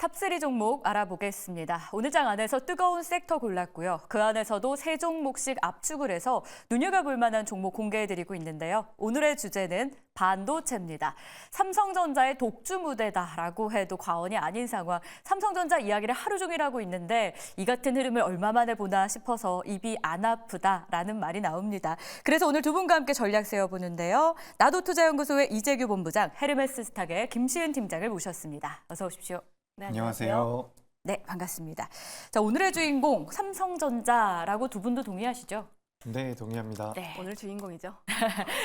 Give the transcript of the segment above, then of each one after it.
탑3 종목 알아보겠습니다. 오늘 장 안에서 뜨거운 섹터 골랐고요. 그 안에서도 세 종목씩 압축을 해서 눈여겨볼 만한 종목 공개해드리고 있는데요. 오늘의 주제는 반도체입니다. 삼성전자의 독주 무대다라고 해도 과언이 아닌 상황. 삼성전자 이야기를 하루 종일 하고 있는데 이 같은 흐름을 얼마 만에 보나 싶어서 입이 안 아프다라는 말이 나옵니다. 그래서 오늘 두 분과 함께 전략 세워보는데요. 나도투자연구소의 이재규 본부장, 헤르메스 스탁의 김시은 팀장을 모셨습니다. 어서 오십시오. 네, 안녕하세요. 네, 반갑습니다. 자, 오늘의 주인공 삼성전자라고 두 분도 동의하시죠? 네, 동의합니다. 네. 오늘 주인공이죠.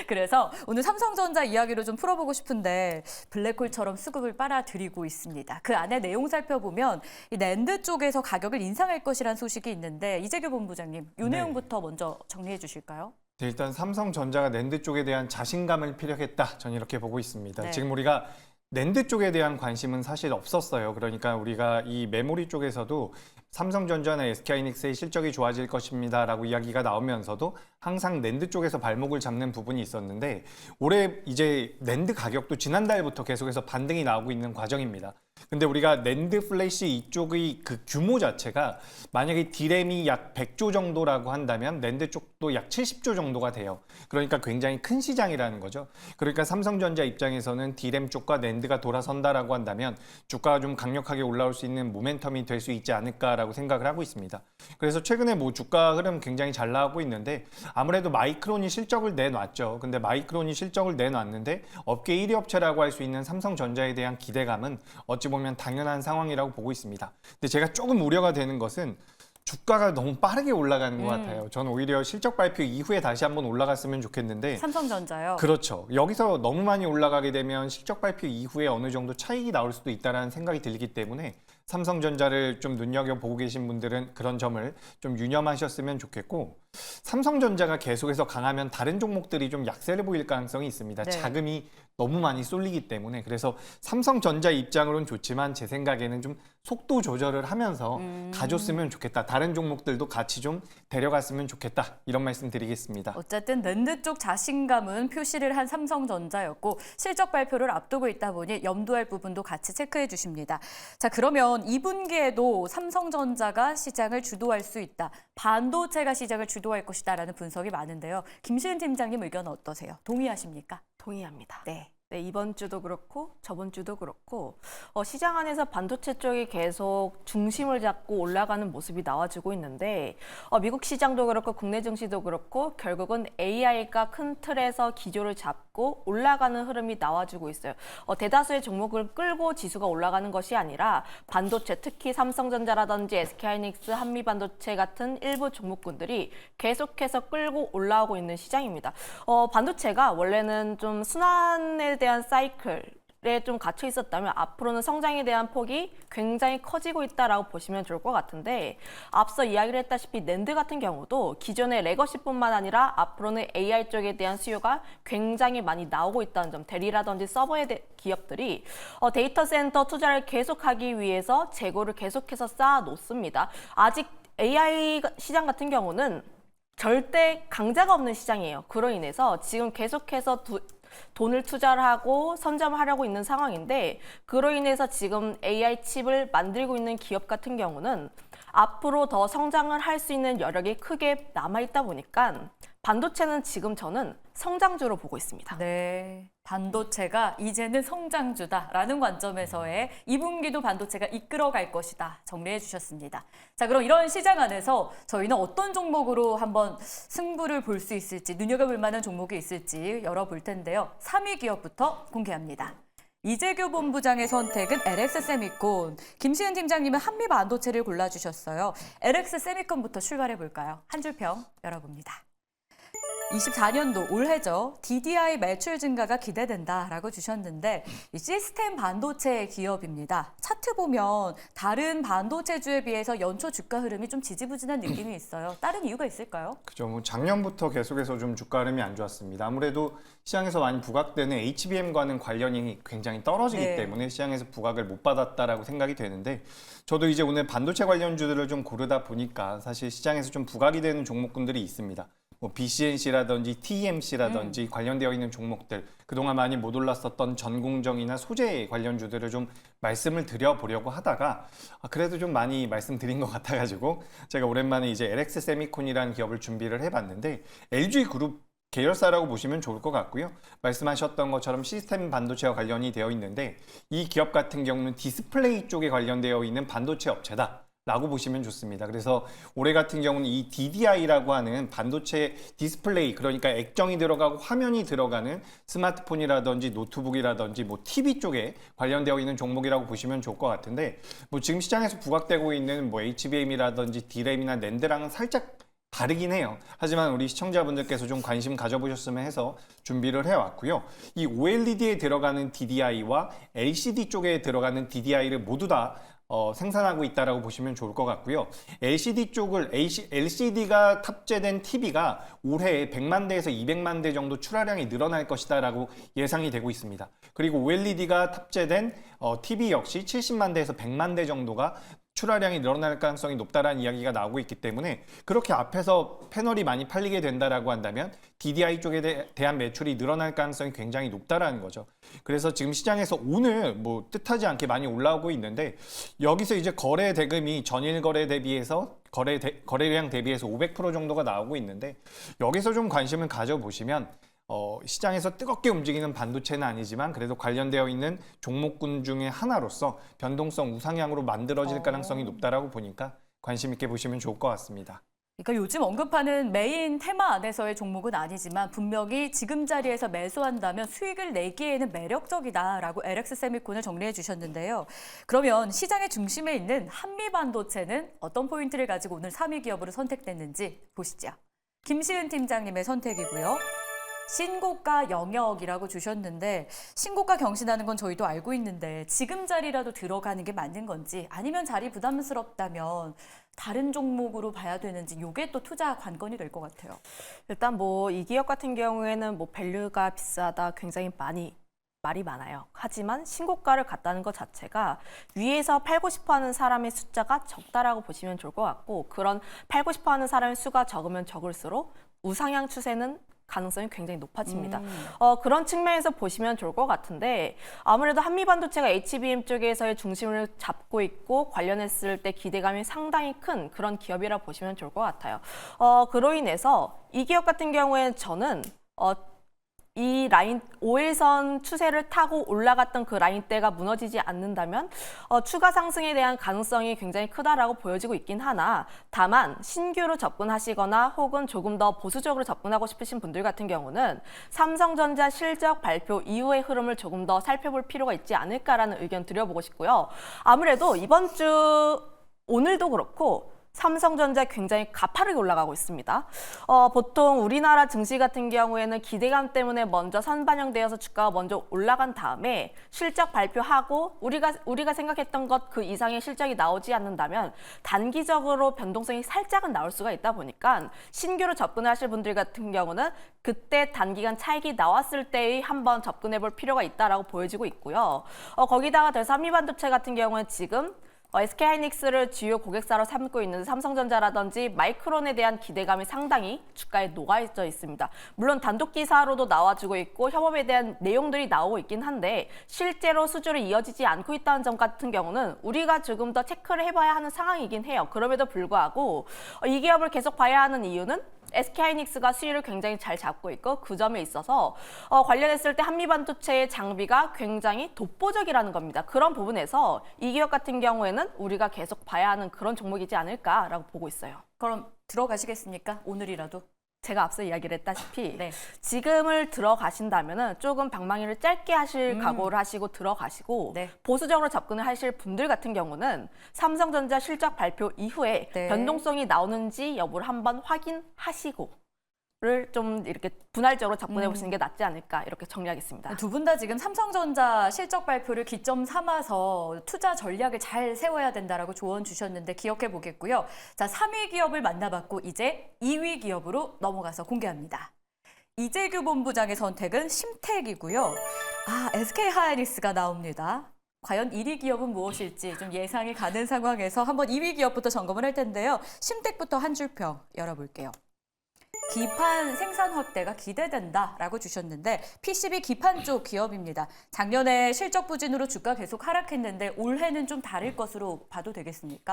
그래서 오늘 삼성전자 이야기를 좀 풀어보고 싶은데 블랙홀처럼 수급을 빨아들이고 있습니다. 그 안에 내용 살펴보면 이 낸드 쪽에서 가격을 인상할 것이라는 소식이 있는데 이재규 본부장님, 이 내용부터 먼저 정리해 주실까요? 네, 일단 삼성전자가 낸드 쪽에 대한 자신감을 피력했다. 저는 이렇게 보고 있습니다. 네. 지금 우리가 낸드 쪽에 대한 관심은 사실 없었어요. 그러니까 우리가 이 메모리 쪽에서도 삼성전자나 SK하이닉스의 실적이 좋아질 것입니다라고 이야기가 나오면서도 항상 낸드 쪽에서 발목을 잡는 부분이 있었는데 올해 이제 낸드 가격도 지난달부터 계속해서 반등이 나오고 있는 과정입니다. 근데 우리가 낸드 플래시 이쪽의 그 규모 자체가 만약에 디램이 약 100조 정도라고 한다면 낸드 쪽도 약 70조 정도가 돼요. 그러니까 굉장히 큰 시장이라는 거죠. 그러니까 삼성전자 입장에서는 디램 쪽과 낸드가 돌아선다라고 한다면 주가가 좀 강력하게 올라올 수 있는 모멘텀이 될 수 있지 않을까라고 생각을 하고 있습니다. 그래서 최근에 뭐 주가 흐름 굉장히 잘 나오고 있는데 아무래도 마이크론이 실적을 내놨죠. 근데 마이크론이 실적을 내놨는데 업계 1위 업체라고 할 수 있는 삼성전자에 대한 기대감은 어찌 보면 당연한 상황이라고 보고 있습니다. 근데 제가 조금 우려가 되는 것은 주가가 너무 빠르게 올라가는 것 같아요. 저는 오히려 실적 발표 이후에 다시 한번 올라갔으면 좋겠는데 삼성전자요? 그렇죠. 여기서 너무 많이 올라가게 되면 실적 발표 이후에 어느 정도 차익이 나올 수도 있다는 생각이 들기 때문에 삼성전자를 좀 눈여겨보고 계신 분들은 그런 점을 좀 유념하셨으면 좋겠고 삼성전자가 계속해서 강하면 다른 종목들이 좀 약세를 보일 가능성이 있습니다. 네. 자금이 너무 많이 쏠리기 때문에 그래서 삼성전자 입장으로는 좋지만 제 생각에는 좀 속도 조절을 하면서 가줬으면 좋겠다. 다른 종목들도 같이 좀 데려갔으면 좋겠다. 이런 말씀 드리겠습니다. 어쨌든 낸드 쪽 자신감은 표시를 한 삼성전자였고 실적 발표를 앞두고 있다 보니 염두할 부분도 같이 체크해 주십니다. 자, 그러면 2분기에도 삼성전자가 시장을 주도할 수 있다. 반도체가 시장을 주도할 것이다라는 분석이 많은데요. 김시은 팀장님 의견은 어떠세요? 동의하십니까? 동의합니다. 네. 네, 이번 주도 그렇고 저번 주도 그렇고 시장 안에서 반도체 쪽이 계속 중심을 잡고 올라가는 모습이 나와주고 있는데 미국 시장도 그렇고 국내 증시도 그렇고 결국은 AI가 큰 틀에서 기조를 잡고 올라가는 흐름이 나와주고 있어요. 대다수의 종목을 끌고 지수가 올라가는 것이 아니라 반도체, 특히 삼성전자라든지 SK하이닉스, 한미반도체 같은 일부 종목군들이 계속해서 끌고 올라오고 있는 시장입니다. 반도체가 원래는 좀 순환에 대한 사이클에 좀 갇혀 있었다면 앞으로는 성장에 대한 폭이 굉장히 커지고 있다라고 보시면 좋을 것 같은데 앞서 이야기를 했다시피 낸드 같은 경우도 기존의 레거시뿐만 아니라 앞으로는 AI 쪽에 대한 수요가 굉장히 많이 나오고 있다는 점, 대리라든지 서버의 기업들이 데이터 센터 투자를 계속하기 위해서 재고를 계속해서 쌓아 놓습니다. 아직 AI 시장 같은 경우는 절대 강자가 없는 시장이에요. 그로 인해서 지금 계속해서 돈을 투자를 하고 선점을 하려고 있는 상황인데 그로 인해서 지금 AI 칩을 만들고 있는 기업 같은 경우는 앞으로 더 성장을 할 수 있는 여력이 크게 남아있다 보니까 반도체는 지금 저는 성장주로 보고 있습니다. 네, 반도체가 이제는 성장주다라는 관점에서의 2분기도 반도체가 이끌어갈 것이다 정리해 주셨습니다. 자, 그럼 이런 시장 안에서 저희는 어떤 종목으로 한번 승부를 볼 수 있을지 눈여겨볼 만한 종목이 있을지 열어볼 텐데요. 3위 기업부터 공개합니다. 이재규 본부장의 선택은 LX세미콘, 김시은 팀장님은 한미반도체를 골라주셨어요. LX세미콘부터 출발해 볼까요? 한 줄평 열어봅니다. 24년도 올해죠. DDI 매출 증가가 기대된다라고 주셨는데 이 시스템 반도체 기업입니다. 차트 보면 다른 반도체주에 비해서 연초 주가 흐름이 좀 지지부진한 느낌이 있어요. 다른 이유가 있을까요? 그죠. 뭐 작년부터 계속해서 좀 주가 흐름이 안 좋았습니다. 아무래도 시장에서 많이 부각되는 HBM과는 관련이 굉장히 떨어지기 네. 때문에 시장에서 부각을 못 받았다라고 생각이 되는데 저도 이제 오늘 반도체 관련주들을 좀 고르다 보니까 사실 시장에서 좀 부각이 되는 종목군들이 있습니다. 뭐 BCNC라든지 TMC라든지 관련되어 있는 종목들, 그동안 많이 못 올랐었던 전공정이나 소재 관련주들을 좀 말씀을 드려보려고 하다가 그래도 좀 많이 말씀드린 것 같아가지고 제가 오랜만에 이제 LX 세미콘이라는 기업을 준비를 해봤는데 LG 그룹 계열사라고 보시면 좋을 것 같고요. 말씀하셨던 것처럼 시스템 반도체와 관련이 되어 있는데 이 기업 같은 경우는 디스플레이 쪽에 관련되어 있는 반도체 업체다. 라고 보시면 좋습니다. 그래서 올해 같은 경우는 이 DDI라고 하는 반도체 디스플레이, 그러니까 액정이 들어가고 화면이 들어가는 스마트폰이라든지 노트북이라든지 뭐 TV 쪽에 관련되어 있는 종목이라고 보시면 좋을 것 같은데, 뭐 지금 시장에서 부각되고 있는 뭐 HBM이라든지 D램이나 낸드랑은 살짝 다르긴 해요. 하지만 우리 시청자분들께서 좀 관심 가져보셨으면 해서 준비를 해왔고요. 이 OLED에 들어가는 DDI와 LCD 쪽에 들어가는 DDI를 모두 다 생산하고 있다라고 보시면 좋을 것 같고요. LCD 쪽을 LCD가 탑재된 TV가 올해 100만 대에서 200만 대 정도 출하량이 늘어날 것이다라고 예상이 되고 있습니다. 그리고 OLED가 탑재된 TV 역시 70만 대에서 100만 대 정도가 출하량이 늘어날 가능성이 높다라는 이야기가 나오고 있기 때문에 그렇게 앞에서 패널이 많이 팔리게 된다라고 한다면 DDI 쪽에 대한 매출이 늘어날 가능성이 굉장히 높다라는 거죠. 그래서 지금 시장에서 오늘 뭐 뜻하지 않게 많이 올라오고 있는데 여기서 이제 거래 대금이 전일 거래 대비해서 거래량 대비해서 500% 정도가 나오고 있는데 여기서 좀 관심을 가져보시면 시장에서 뜨겁게 움직이는 반도체는 아니지만 그래도 관련되어 있는 종목군 중에 하나로서 변동성 우상향으로 만들어질 가능성이 높다라고 보니까 관심 있게 보시면 좋을 것 같습니다. 그러니까 요즘 언급하는 메인 테마 안에서의 종목은 아니지만 분명히 지금 자리에서 매수한다면 수익을 내기에는 매력적이다라고 LX 세미콘을 정리해 주셨는데요. 그러면 시장의 중심에 있는 한미반도체는 어떤 포인트를 가지고 오늘 3위 기업으로 선택됐는지 보시죠. 김시은 팀장님의 선택이고요. 신고가 영역이라고 주셨는데 신고가 경신하는 건 저희도 알고 있는데 지금 자리라도 들어가는 게 맞는 건지 아니면 자리 부담스럽다면 다른 종목으로 봐야 되는지 이게 또 투자 관건이 될 것 같아요. 일단 뭐 이 기업 같은 경우에는 뭐 밸류가 비싸다 굉장히 말이 많아요. 하지만 신고가를 갔다는 것 자체가 위에서 팔고 싶어하는 사람의 숫자가 적다라고 보시면 좋을 것 같고 그런 팔고 싶어하는 사람의 수가 적으면 적을수록 우상향 추세는 가능성이 굉장히 높아집니다. 그런 측면에서 보시면 좋을 것 같은데 아무래도 한미반도체가 HBM 쪽에서의 중심을 잡고 있고 관련했을 때 기대감이 상당히 큰 그런 기업이라 보시면 좋을 것 같아요. 그로 인해서 이 기업 같은 경우에는 저는 이 라인 5일선 추세를 타고 올라갔던 그 라인대가 무너지지 않는다면 추가 상승에 대한 가능성이 굉장히 크다라고 보여지고 있긴 하나 다만 신규로 접근하시거나 혹은 조금 더 보수적으로 접근하고 싶으신 분들 같은 경우는 삼성전자 실적 발표 이후의 흐름을 조금 더 살펴볼 필요가 있지 않을까라는 의견 드려보고 싶고요. 아무래도 이번 주 오늘도 그렇고 삼성전자 굉장히 가파르게 올라가고 있습니다. 보통 우리나라 증시 같은 경우에는 기대감 때문에 먼저 선반영되어서 주가가 먼저 올라간 다음에 실적 발표하고 우리가 생각했던 것 그 이상의 실적이 나오지 않는다면 단기적으로 변동성이 살짝은 나올 수가 있다 보니까 신규로 접근하실 분들 같은 경우는 그때 단기간 차익이 나왔을 때의 한번 접근해 볼 필요가 있다라고 보여지고 있고요. 거기다가 더 삼미반도체 같은 경우는 지금 SK하이닉스를 주요 고객사로 삼고 있는 삼성전자라든지 마이크론에 대한 기대감이 상당히 주가에 녹아져 있습니다. 물론 단독 기사로도 나와주고 있고 협업에 대한 내용들이 나오고 있긴 한데 실제로 수주를 이어지지 않고 있다는 점 같은 경우는 우리가 조금 더 체크를 해봐야 하는 상황이긴 해요. 그럼에도 불구하고 이 기업을 계속 봐야 하는 이유는 SK하이닉스가 수위를 굉장히 잘 잡고 있고 그 점에 있어서 관련했을 때 한미반도체의 장비가 굉장히 독보적이라는 겁니다. 그런 부분에서 이 기업 같은 경우에는 우리가 계속 봐야 하는 그런 종목이지 않을까라고 보고 있어요. 그럼 들어가시겠습니까? 오늘이라도? 제가 앞서 이야기를 했다시피 네. 지금을 들어가신다면 조금 방망이를 짧게 하실 각오를 하시고 들어가시고 네. 보수적으로 접근을 하실 분들 같은 경우는 삼성전자 실적 발표 이후에 네. 변동성이 나오는지 여부를 한번 확인하시고 를 좀 이렇게 분할적으로 접근해 보시는 게 낫지 않을까 이렇게 정리하겠습니다. 두 분 다 지금 삼성전자 실적 발표를 기점 삼아서 투자 전략을 잘 세워야 된다라고 조언 주셨는데 기억해 보겠고요. 자, 3위 기업을 만나봤고 이제 2위 기업으로 넘어가서 공개합니다. 이재규 본부장의 선택은 심택이고요. SK하이닉스가 나옵니다. 과연 1위 기업은 무엇일지 좀 예상이 가는 상황에서 한번 2위 기업부터 점검을 할 텐데요. 심택부터 한 줄평 열어볼게요. 기판 생산 확대가 기대된다라고 주셨는데 PCB 기판 쪽 기업입니다. 작년에 실적 부진으로 주가 계속 하락했는데 올해는 좀 다를 것으로 봐도 되겠습니까?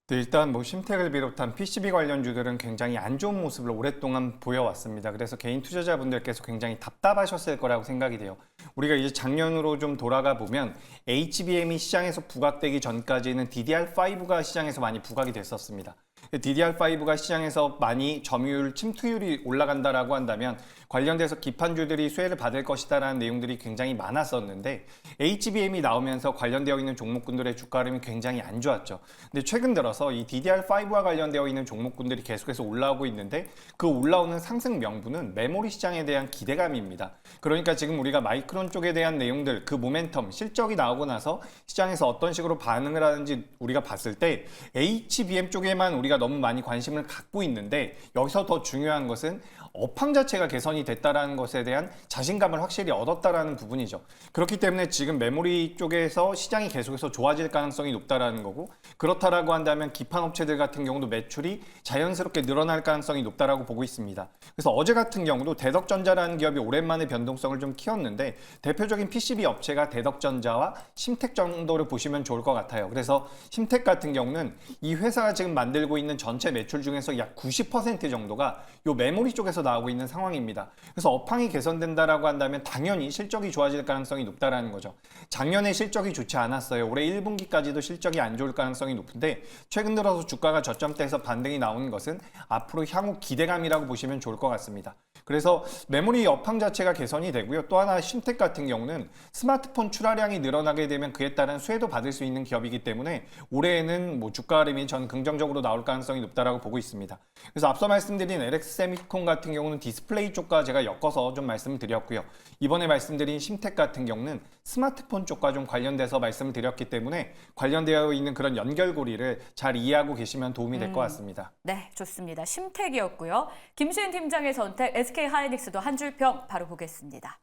네, 일단 뭐 심텍을 비롯한 PCB 관련주들은 굉장히 안 좋은 모습을 오랫동안 보여왔습니다. 그래서 개인 투자자분들께서 굉장히 답답하셨을 거라고 생각이 돼요. 우리가 이제 작년으로 좀 돌아가 보면 HBM이 시장에서 부각되기 전까지는 DDR5가 시장에서 많이 부각이 됐었습니다. DDR5가 시장에서 많이 점유율, 침투율이 올라간다라고 한다면 관련돼서 기판주들이 수혜를 받을 것이다라는 내용들이 굉장히 많았었는데 HBM이 나오면서 관련되어 있는 종목군들의 주가 흐름이 굉장히 안 좋았죠. 근데 최근 들어서 이 DDR5와 관련되어 있는 종목군들이 계속해서 올라오고 있는데 그 올라오는 상승 명분은 메모리 시장에 대한 기대감입니다. 그러니까 지금 우리가 마이크론 쪽에 대한 내용들, 그 모멘텀, 실적이 나오고 나서 시장에서 어떤 식으로 반응을 하는지 우리가 봤을 때 HBM 쪽에만 우리가 너무 많이 관심을 갖고 있는데 여기서 더 중요한 것은 업황 자체가 개선이 됐다라는 것에 대한 자신감을 확실히 얻었다라는 부분이죠. 그렇기 때문에 지금 메모리 쪽에서 시장이 계속해서 좋아질 가능성이 높다라는 거고 그렇다라고 한다면 기판 업체들 같은 경우도 매출이 자연스럽게 늘어날 가능성이 높다라고 보고 있습니다. 그래서 어제 같은 경우도 대덕전자라는 기업이 오랜만에 변동성을 좀 키웠는데 대표적인 PCB 업체가 대덕전자와 심텍 정도를 보시면 좋을 것 같아요. 그래서 심텍 같은 경우는 이 회사가 지금 만들고 있는 전체 매출 중에서 약 90% 정도가 이 메모리 쪽에서 나오고 있는 상황입니다. 그래서 업황이 개선된다라고 한다면 당연히 실적이 좋아질 가능성이 높다라는 거죠. 작년에 실적이 좋지 않았어요. 올해 1분기까지도 실적이 안 좋을 가능성이 높은데 최근 들어서 주가가 저점대에서 반등이 나오는 것은 앞으로 향후 기대감이라고 보시면 좋을 것 같습니다. 그래서 메모리 업황 자체가 개선이 되고요. 또 하나 심텍 같은 경우는 스마트폰 출하량이 늘어나게 되면 그에 따른 수혜도 받을 수 있는 기업이기 때문에 올해에는 뭐 주가 흐름이 전 긍정적으로 나올 가능성이 높다라고 보고 있습니다. 그래서 앞서 말씀드린 LX 세미콘 같은 경우는 디스플레이 쪽과 제가 엮어서 좀 말씀을 드렸고요. 이번에 말씀드린 심텍 같은 경우는 스마트폰 쪽과 좀 관련돼서 말씀을 드렸기 때문에 관련되어 있는 그런 연결고리를 잘 이해하고 계시면 도움이 될 것 같습니다. 네, 좋습니다. 심텍이었고요. 김시은 팀장의 선택, SK하이닉스도 한 줄 평 바로 보겠습니다.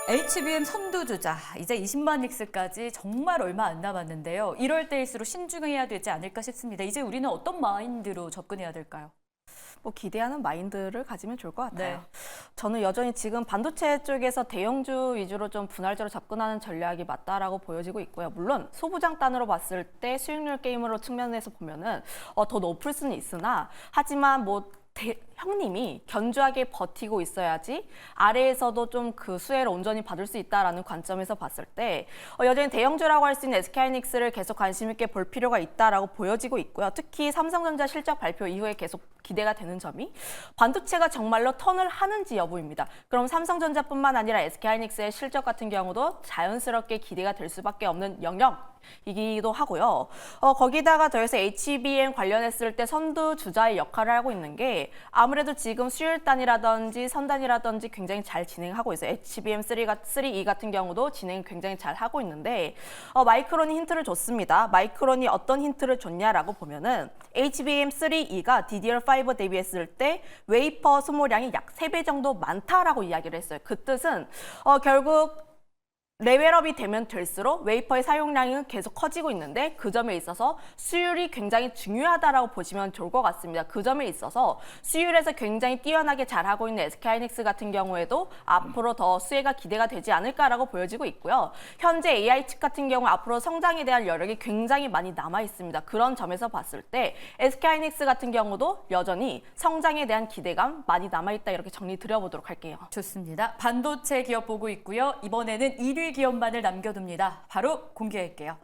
HBM 선두주자, 이제 20만 닉스까지 정말 얼마 안 남았는데요. 이럴 때일수록 신중해야 되지 않을까 싶습니다. 이제 우리는 어떤 마인드로 접근해야 될까요? 뭐 기대하는 마인드를 가지면 좋을 것 같아요. 네. 저는 여전히 지금 반도체 쪽에서 대형주 위주로 좀 분할적으로 접근하는 전략이 맞다라고 보여지고 있고요. 물론 소부장단으로 봤을 때 수익률 게임으로 측면에서 보면은 더 높을 수는 있으나 하지만 뭐 형님이 견주하게 버티고 있어야지 아래에서도 좀 그 수혜를 온전히 받을 수 있다라는 관점에서 봤을 때 여전히 대형주라고 할 수 있는 SK하이닉스를 계속 관심 있게 볼 필요가 있다라고 보여지고 있고요. 특히 삼성전자 실적 발표 이후에 계속 기대가 되는 점이 반도체가 정말로 턴을 하는지 여부입니다. 그럼 삼성전자뿐만 아니라 SK하이닉스의 실적 같은 경우도 자연스럽게 기대가 될 수밖에 없는 영역이기도 하고요. 거기다가 더해서 HBM 관련했을 때 선두 주자의 역할을 하고 있는 게 아무래도 지금 수율단이라든지 선단이라든지 굉장히 잘 진행하고 있어요. HBM3E 같은 경우도 진행 굉장히 잘 하고 있는데 마이크론이 힌트를 줬습니다. 마이크론이 어떤 힌트를 줬냐라고 보면은 HBM3E가 DDR5 대비했을 때 웨이퍼 소모량이 약 3배 정도 많다라고 이야기를 했어요. 그 뜻은 결국 레벨업이 되면 될수록 웨이퍼의 사용량은 계속 커지고 있는데 그 점에 있어서 수율이 굉장히 중요하다라고 보시면 좋을 것 같습니다. 그 점에 있어서 수율에서 굉장히 뛰어나게 잘하고 있는 SK하이닉스 같은 경우에도 앞으로 더 수혜가 기대가 되지 않을까라고 보여지고 있고요. 현재 AI 칩 같은 경우 앞으로 성장에 대한 여력이 굉장히 많이 남아 있습니다. 그런 점에서 봤을 때 SK하이닉스 같은 경우도 여전히 성장에 대한 기대감 많이 남아 있다 이렇게 정리 드려보도록 할게요. 좋습니다. 반도체 기업 보고 있고요. 이번에는 1위 기업만을 남겨둡니다. 바로 공개할게요.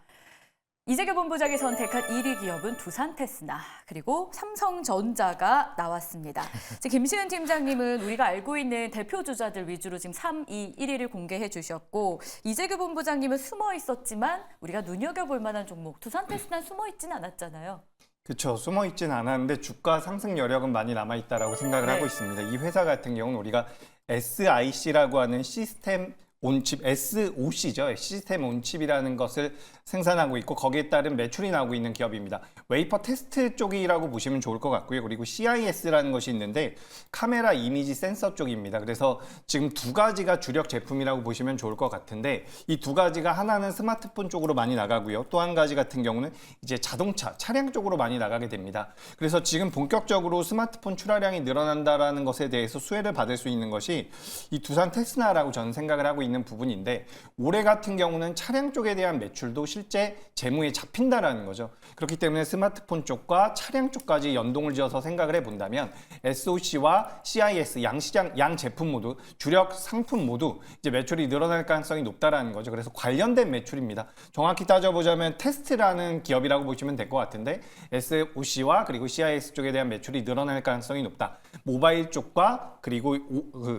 이재규 본부장이 선택한 1위 기업은 두산테스나 그리고 삼성전자가 나왔습니다. 김시은 팀장님은 우리가 알고 있는 대표 주자들 위주로 지금 3, 2, 1위를 공개해 주셨고 이재규 본부장님은 숨어 있었지만 우리가 눈여겨볼 만한 종목 두산테스나 숨어 있진 않았잖아요. 그렇죠. 숨어 있진 않았는데 주가 상승 여력은 많이 남아있다라고 생각을 네. 하고 있습니다. 이 회사 같은 경우는 우리가 SIC라고 하는 시스템 온칩 SOC죠. 시스템 온칩이라는 것을 생산하고 있고 거기에 따른 매출이 나오고 있는 기업입니다. 웨이퍼 테스트 쪽이라고 보시면 좋을 것 같고요. 그리고 CIS라는 것이 있는데 카메라 이미지 센서 쪽입니다. 그래서 지금 두 가지가 주력 제품이라고 보시면 좋을 것 같은데 이 두 가지가 하나는 스마트폰 쪽으로 많이 나가고요. 또 한 가지 같은 경우는 이제 자동차, 차량 쪽으로 많이 나가게 됩니다. 그래서 지금 본격적으로 스마트폰 출하량이 늘어난다라는 것에 대해서 수혜를 받을 수 있는 것이 이 두산 테스나라고 저는 생각을 하고 있는 부분인데 올해 같은 경우는 차량 쪽에 대한 매출도 실제 재무에 잡힌다라는 거죠. 그렇기 때문에 스마트폰 쪽과 차량 쪽까지 연동을 지어서 생각을 해본다면 SOC와 CIS 양 제품 모두 주력 상품 모두 이제 매출이 늘어날 가능성이 높다라는 거죠. 그래서 관련된 매출입니다. 정확히 따져보자면 테스트라는 기업이라고 보시면 될 것 같은데 SOC와 그리고 CIS 쪽에 대한 매출이 늘어날 가능성이 높다. 모바일 쪽과 그리고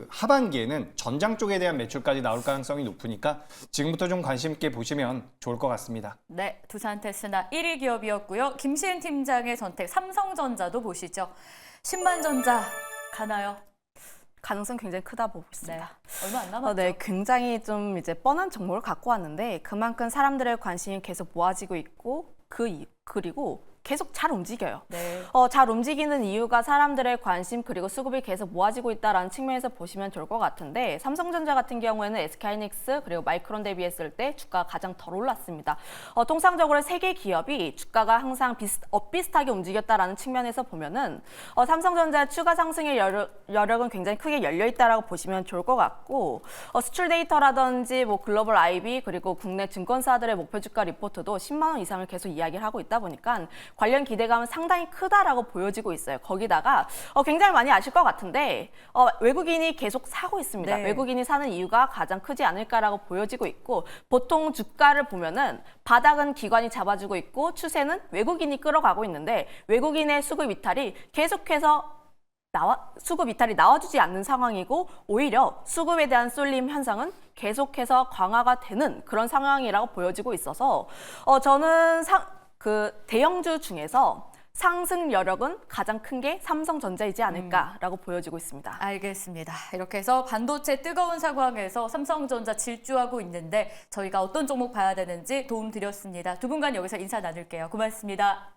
하반기에는 전장 쪽에 대한 매출까지 나올 가능성이 높으니까 지금부터 좀 관심 있게 보시면 좋을 것 같습니다. 네, 두산 테스나 1위 기업이었고요. 김시은 팀장의 선택 삼성전자도 보시죠. 10만 전자 가나요? 가능성 굉장히 크다 보고 있습니다. 네, 얼마 안 남았죠. 네, 굉장히 좀 이제 뻔한 정보를 갖고 왔는데 그만큼 사람들의 관심이 계속 모아지고 있고 그리고 계속 잘 움직여요. 네. 잘 움직이는 이유가 사람들의 관심 그리고 수급이 계속 모아지고 있다는 측면에서 보시면 좋을 것 같은데 삼성전자 같은 경우에는 SK하이닉스 그리고 마이크론 대비했을 때 주가가 가장 덜 올랐습니다. 통상적으로 세 개 기업이 주가가 항상 비슷하게 움직였다라는 측면에서 보면은 삼성전자의 추가 상승의 여력은 굉장히 크게 열려 있다라고 보시면 좋을 것 같고 수출 데이터라든지 뭐 글로벌 IB 그리고 국내 증권사들의 목표 주가 리포트도 10만 원 이상을 계속 이야기를 하고 있다 보니까 관련 기대감은 상당히 크다라고 보여지고 있어요. 거기다가 굉장히 많이 아실 것 같은데 외국인이 계속 사고 있습니다. 네. 외국인이 사는 이유가 가장 크지 않을까라고 보여지고 있고 보통 주가를 보면은 바닥은 기관이 잡아주고 있고 추세는 외국인이 끌어가고 있는데 외국인의 수급 이탈이 계속해서 수급 이탈이 나와주지 않는 상황이고 오히려 수급에 대한 쏠림 현상은 계속해서 강화가 되는 그런 상황이라고 보여지고 있어서 저는 대형주 중에서 상승 여력은 가장 큰 게 삼성전자이지 않을까라고 보여지고 있습니다. 알겠습니다. 이렇게 해서 반도체 뜨거운 상황에서 삼성전자 질주하고 있는데 저희가 어떤 종목 봐야 되는지 도움 드렸습니다. 두 분간 여기서 인사 나눌게요. 고맙습니다.